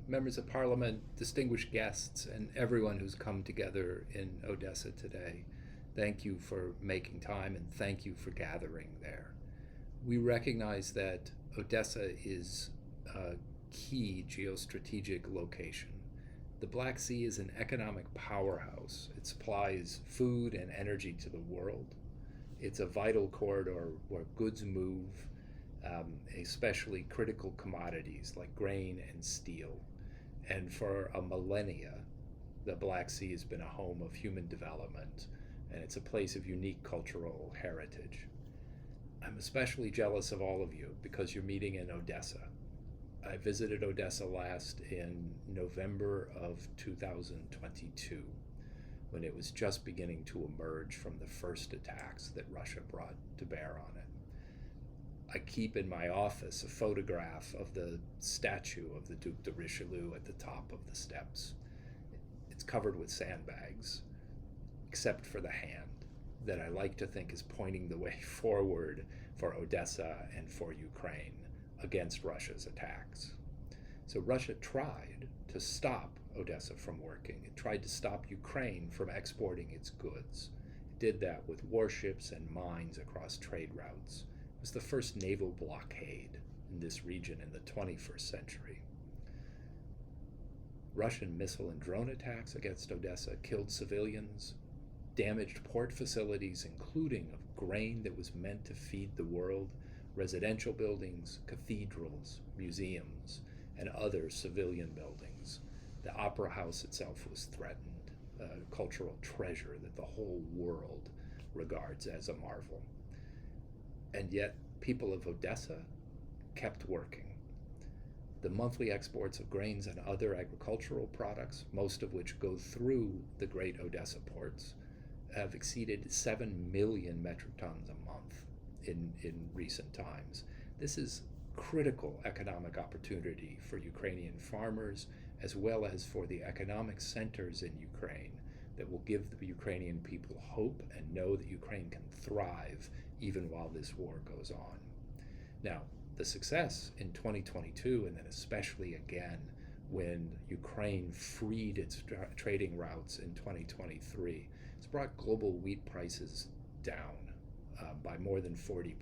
members of parliament, distinguished guests, and everyone who's come together in Odessa today. Thank you for making time and thank you for gathering there. We recognize that Odessa is a key geostrategic location. The Black Sea is an economic powerhouse. It supplies food and energy to the world. It's a vital corridor where goods move, especially critical commodities like grain and steel. And for a millennia, the Black Sea has been a home of human development, and it's a place of unique cultural heritage. I'm especially jealous of all of you because you're meeting in Odessa. I visited Odessa last in November of 2022, when it was just beginning to emerge from the first attacks that Russia brought to bear on it. I keep in my office a photograph of the statue of the Duc de Richelieu at the top of the steps. It's covered with sandbags, except for the hand that I like to think is pointing the way forward for Odessa and for Ukraine against Russia's attacks. So Russia tried to stop Odessa from working. It tried to stop Ukraine from exporting its goods. It did that with warships and mines across trade routes. It was the first naval blockade in this region in the 21st century. Russian missile and drone attacks against Odessa killed civilians, damaged port facilities, including of grain that was meant to feed the world, residential buildings, cathedrals, museums, and other civilian buildings. The Opera House itself was threatened, a cultural treasure that the whole world regards as a marvel. And yet, people of Odessa kept working. The monthly exports of grains and other agricultural products, most of which go through the great Odessa ports, have exceeded 7 million metric tons a month in recent times. This is critical economic opportunity for Ukrainian farmers, as well as for the economic centers in Ukraine that will give the Ukrainian people hope and know that Ukraine can thrive even while this war goes on. Now, the success in 2022, and then especially again when Ukraine freed its trading routes in 2023, has brought global wheat prices down by more than 40%.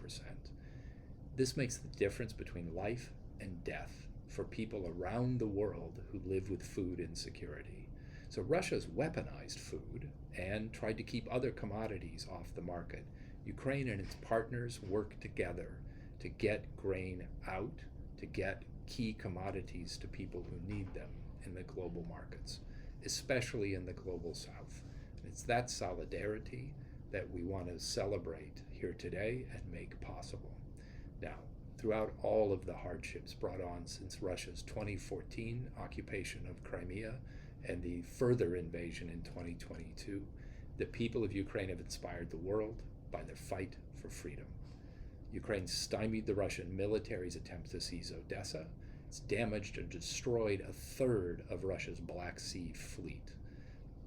This makes the difference between life and death for people around the world who live with food insecurity. So Russia's weaponized food and tried to keep other commodities off the market. Ukraine and its partners work together to get grain out, to get key commodities to people who need them in the global markets, especially in the global south. And it's that solidarity that we want to celebrate here today and make possible. Now, throughout all of the hardships brought on since Russia's 2014 occupation of Crimea and the further invasion in 2022, the people of Ukraine have inspired the world by their fight for freedom. Ukraine stymied the Russian military's attempt to seize Odessa. It's damaged and destroyed a third of Russia's Black Sea fleet.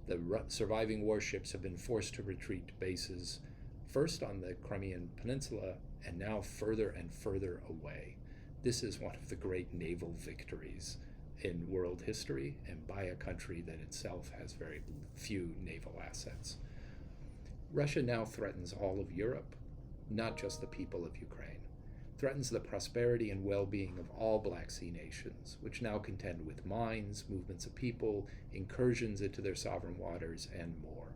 The surviving warships have been forced to retreat to bases first on the Crimean Peninsula and now further and further away. This is one of the great naval victories in world history and by a country that itself has very few naval assets. Russia now threatens all of Europe, not just the people of Ukraine. Threatens the prosperity and well-being of all Black Sea nations, which now contend with mines, movements of people, incursions into their sovereign waters, and more.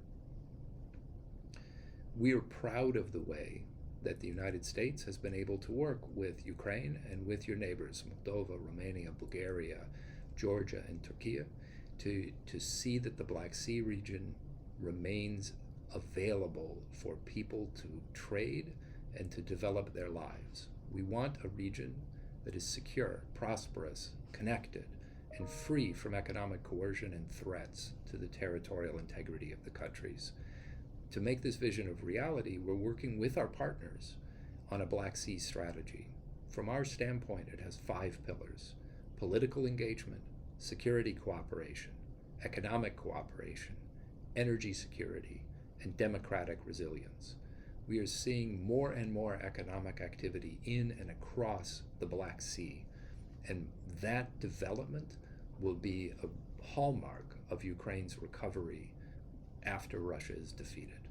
We are proud of the way that the United States has been able to work with Ukraine and with your neighbors, Moldova, Romania, Bulgaria, Georgia, and Turkey, to see that the Black Sea region remains available for people to trade and to develop their lives. We want a region that is secure, prosperous, connected, and free from economic coercion and threats to the territorial integrity of the countries. To make this vision of reality, we're working with our partners on a Black Sea strategy. From our standpoint, it has 5 pillars: political engagement, security cooperation, economic cooperation, energy security, and democratic resilience. We are seeing more and more economic activity in and across the Black Sea, and that development will be a hallmark of Ukraine's recovery after Russia is defeated.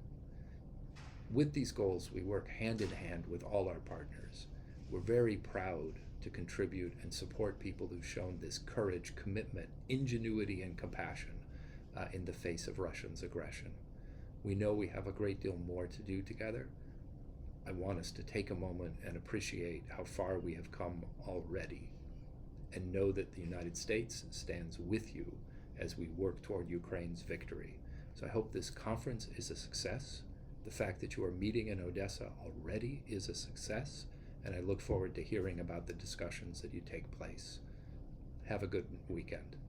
With these goals, we work hand in hand with all our partners. We're very proud to contribute and support people who've shown this courage, commitment, ingenuity, and compassion in the face of Russia's aggression. We know we have a great deal more to do together. I want us to take a moment and appreciate how far we have come already, and know that the United States stands with you as we work toward Ukraine's victory. So I hope this conference is a success. The fact that you are meeting in Odesa already is a success, and I look forward to hearing about the discussions that you take place. Have a good weekend.